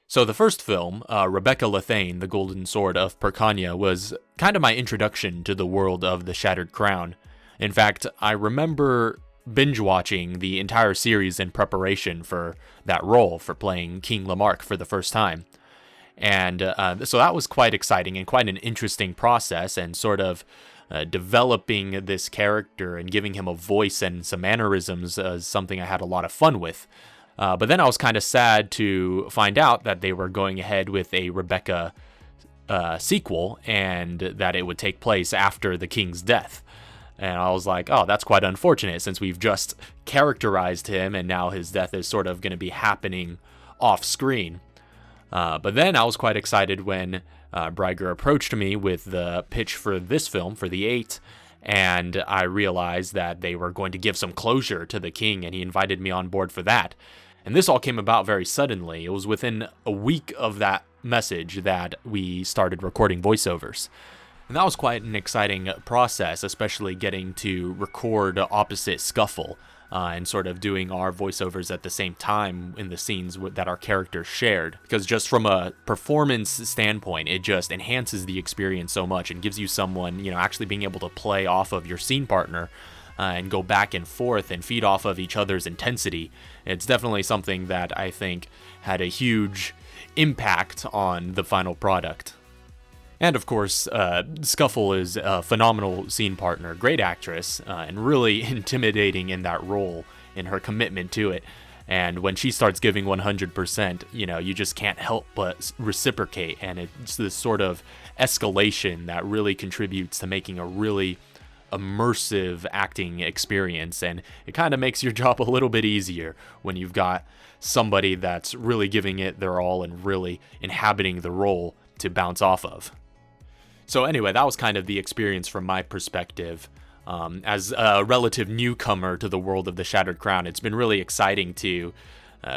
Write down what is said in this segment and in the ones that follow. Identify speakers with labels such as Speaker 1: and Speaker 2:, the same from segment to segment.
Speaker 1: So the first film, Rebecca Lathein, The Golden Sword of Pircania, was kind of my introduction to the world of the Shattered Crown. In fact, I remember binge-watching the entire series in preparation for that role, for playing King Lemark for the first time. And so that was quite exciting and quite an interesting process, and sort of developing this character and giving him a voice and some mannerisms is something I had a lot of fun with. But then I was kind of sad to find out that they were going ahead with a Rebecca sequel, and that it would take place after the king's death. And I was like, oh, that's quite unfortunate, since we've just characterized him and now his death is sort of going to be happening off screen. But then I was quite excited when Braigar approached me with the pitch for this film, for the 8, and I realized that they were going to give some closure to the king, and he invited me on board for that. And this all came about very suddenly. It was within a week of that message that we started recording voiceovers. And that was quite an exciting process, especially getting to record opposite Scuffle and sort of doing our voiceovers at the same time in the scenes that our characters shared. Because just from a performance standpoint, it just enhances the experience so much and gives you someone, actually being able to play off of your scene partner and go back and forth and feed off of each other's intensity. It's definitely something that I think had a huge impact on the final product. And of course, Scuffle is a phenomenal scene partner, great actress, and really intimidating in that role, in her commitment to it. And when she starts giving 100%, you just can't help but reciprocate. And it's this sort of escalation that really contributes to making a really immersive acting experience, and it kind of makes your job a little bit easier when you've got somebody that's really giving it their all and really inhabiting the role to bounce off of. So anyway, that was kind of the experience from my perspective. As a relative newcomer to the world of the Shattered Crown, it's been really exciting to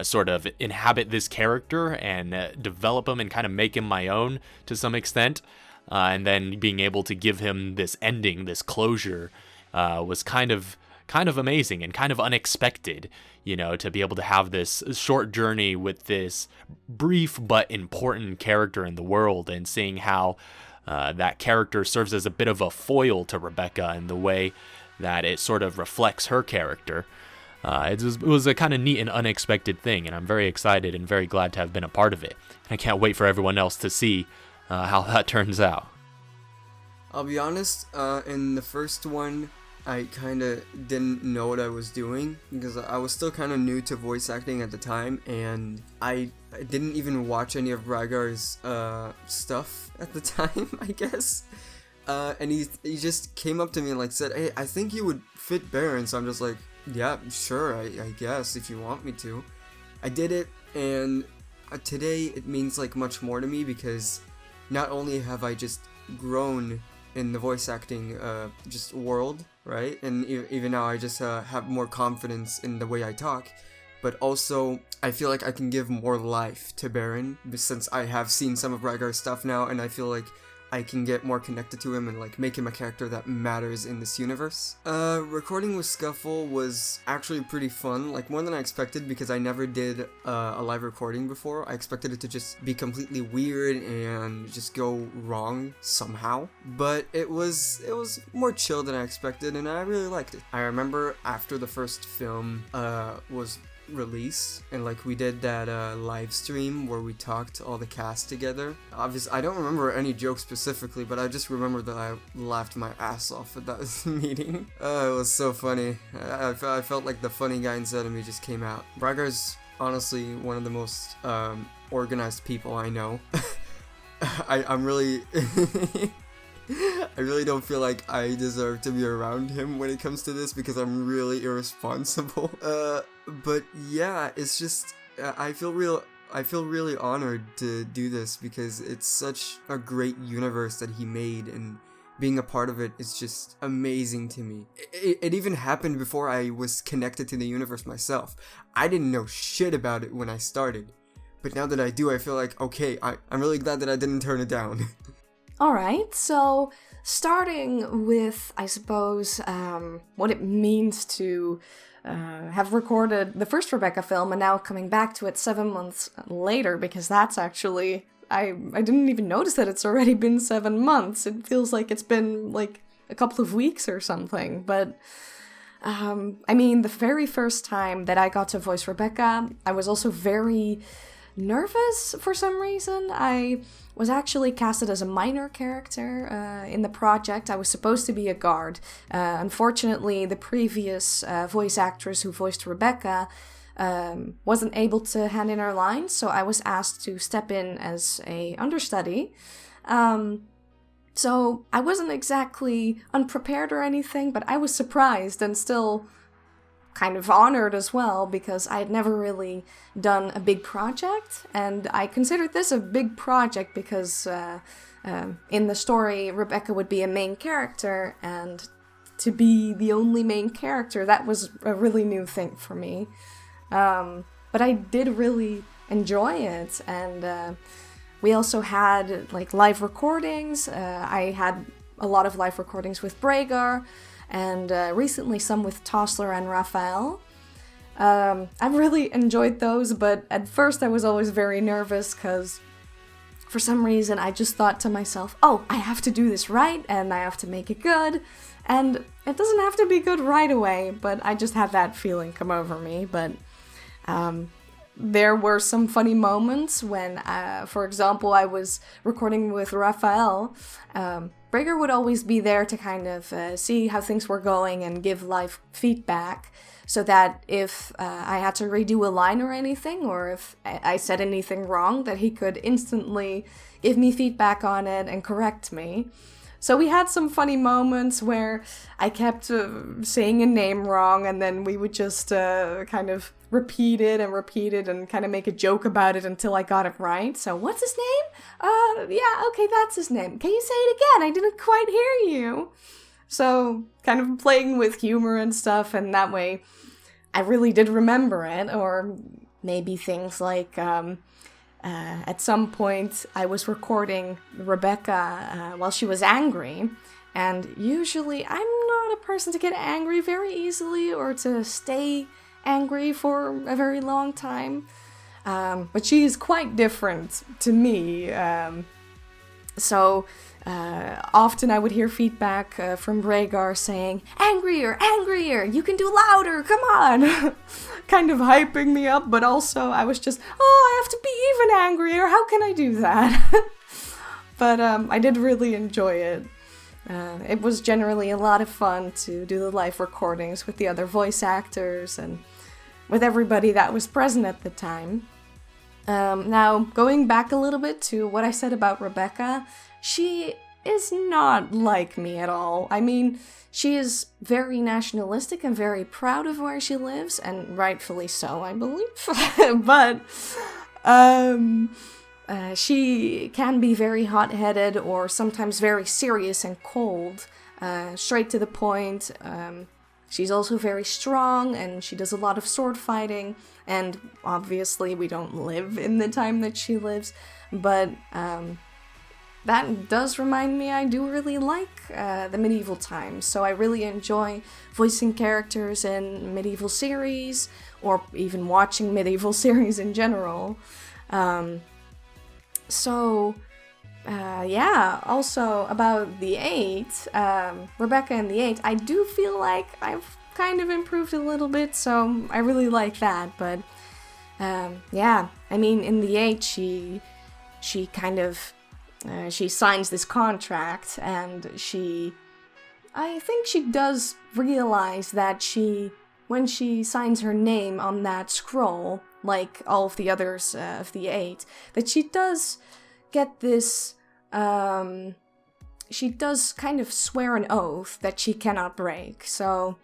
Speaker 1: sort of inhabit this character and develop him and kind of make him my own to some extent. And then being able to give him this ending, this closure, was kind of amazing and kind of unexpected, to be able to have this short journey with this brief but important character in the world, and seeing how that character serves as a bit of a foil to Rebecca in the way that it sort of reflects her character. It was a kind of neat and unexpected thing, and I'm very excited and very glad to have been a part of it. I can't wait for everyone else to see how that turns out.
Speaker 2: I'll be honest, in the first one, I kind of didn't know what I was doing, because I was still kind of new to voice acting at the time, and I didn't even watch any of Braigar's stuff at the time, I guess. And he just came up to me and said, hey, I think you would fit Baren. So I'm just like, yeah, sure, I guess, if you want me to. I did it, and today it means much more to me, because not only have I just grown in the voice acting just world, right, and even now I just have more confidence in the way I talk, but also I feel like I can give more life to Baren, since I have seen some of Braigar's stuff now, and I feel like I can get more connected to him and make him a character that matters in this universe. Recording with Scuffle was actually pretty fun, more than I expected, because I never did a live recording before. I expected it to just be completely weird and just go wrong somehow, but it was more chill than I expected, and I really liked it. I remember after the first film was release, and we did that live stream where we talked all the cast together. Obviously I don't remember any jokes specifically, but I just remember that I laughed my ass off at that meeting. It was so funny. I felt like the funny guy inside of me just came out. Braigar's honestly one of the most organized people I know. I'm really I really don't feel like I deserve to be around him when it comes to this, because I'm really irresponsible. But yeah, it's just I feel really honored to do this, because it's such a great universe that he made, and being a part of it is just amazing to me. It even happened before I was connected to the universe myself. I didn't know shit about it when I started, but now that I do, I feel like, okay, I'm really glad that I didn't turn it down.
Speaker 3: Alright, so starting with, I suppose, what it means to have recorded the first Rebecca film and now coming back to it 7 months later, because that's actually, I didn't even notice that it's already been 7 months. It feels like it's been like a couple of weeks or something, but I mean, the very first time that I got to voice Rebecca, I was also very nervous for some reason. I was actually casted as a minor character in the project. I was supposed to be a guard. Unfortunately, the previous voice actress who voiced Rebecca wasn't able to hand in her lines, so I was asked to step in as a understudy. So I wasn't exactly unprepared or anything, but I was surprised and still kind of honored as well, because I had never really done a big project, and I considered this a big project because in the story Rebecca would be a main character, and to be the only main character, that was a really new thing for me. But I did really enjoy it, and we also had like live recordings. I had a lot of live recordings with Braigar, and recently some with Tossler and Raphael. I really enjoyed those, but at first I was always very nervous because for some reason I just thought to myself, oh, I have to do this right and I have to make it good. And it doesn't have to be good right away, but I just had that feeling come over me. But there were some funny moments when, for example, I was recording with Raphael. Braigar would always be there to kind of see how things were going and give live feedback, so that if I had to redo a line or anything, or if I said anything wrong, that he could instantly give me feedback on it and correct me. So we had some funny moments where I kept saying a name wrong, and then we would just kind of repeat it and kind of make a joke about it until I got it right. So, what's his name? Yeah, okay, that's his name. Can you say it again? I didn't quite hear you. So, kind of playing with humor and stuff, and that way I really did remember it. Or maybe things like, at some point I was recording Rebecca while she was angry, and usually I'm not a person to get angry very easily or to stay angry for a very long time, but she is quite different to me. So often I would hear feedback from Braigar saying, angrier, you can do louder, come on, kind of hyping me up, but also I was just, oh, I have to be even angrier, how can I do that? But I did really enjoy it. It was generally a lot of fun to do the live recordings with the other voice actors and with everybody that was present at the time. Now, going back a little bit to what I said about Rebecca, she is not like me at all. I mean, she is very nationalistic and very proud of where she lives, and rightfully so, I believe. But she can be very hot-headed or sometimes very serious and cold, straight to the point. She's also very strong, and she does a lot of sword fighting, and obviously we don't live in the time that she lives, but that does remind me I do really like the medieval times, so I really enjoy voicing characters in medieval series, or even watching medieval series in general. Yeah, also about the 8, Rebecca and the 8, I do feel like I've kind of improved a little bit, so I really like that, but yeah, I mean, in the 8, she kind of, she signs this contract, and I think she does realize that when she signs her name on that scroll, like all of the others of the 8, that she does get this, she does kind of swear an oath that she cannot break, so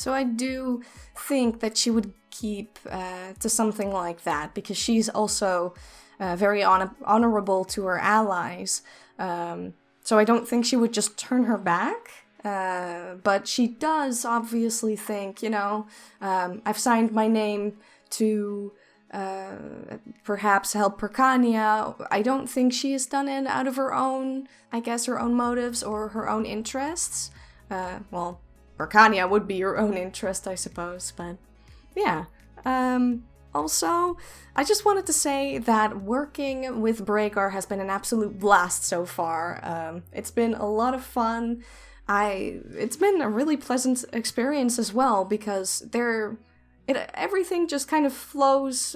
Speaker 3: I do think that she would keep to something like that, because she's also very honorable to her allies, so I don't think she would just turn her back, but she does obviously think, I've signed my name to perhaps help Perkania. I don't think she has done it out of her own, her own motives or her own interests. Well, Perkania would be your own interest, I suppose, but yeah. Also, I just wanted to say that working with Braigar has been an absolute blast so far. It's been a lot of fun. It's been a really pleasant experience as well, because everything just kind of flows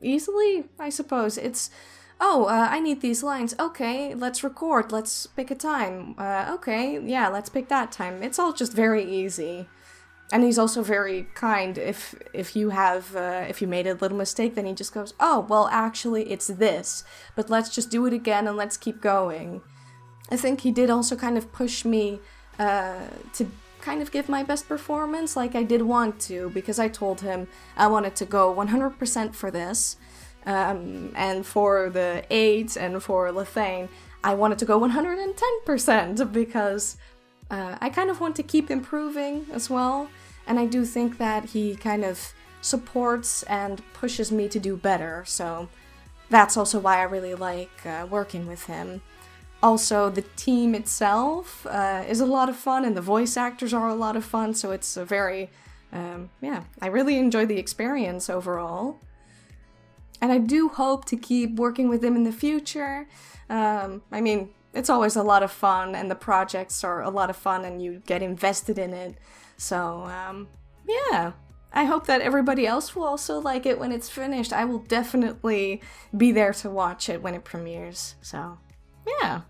Speaker 3: easily, I suppose. It's, I need these lines. Okay, let's record. Let's pick a time. Okay, yeah, let's pick that time. It's all just very easy. And he's also very kind. If you made a little mistake, then he just goes, oh, well, actually, it's this. But let's just do it again and let's keep going. I think he did also kind of push me to kind of give my best performance like I did want to, because I told him I wanted to go 100% for this. And for the 8 and for Lathein, I wanted to go 110% because I kind of want to keep improving as well. And I do think that he kind of supports and pushes me to do better. So that's also why I really like working with him. Also, the team itself is a lot of fun, and the voice actors are a lot of fun, so it's a very, I really enjoy the experience overall. And I do hope to keep working with him in the future. I mean, it's always a lot of fun, and the projects are a lot of fun, and you get invested in it. So, yeah. I hope that everybody else will also like it when it's finished. I will definitely be there to watch it when it premieres. So, yeah.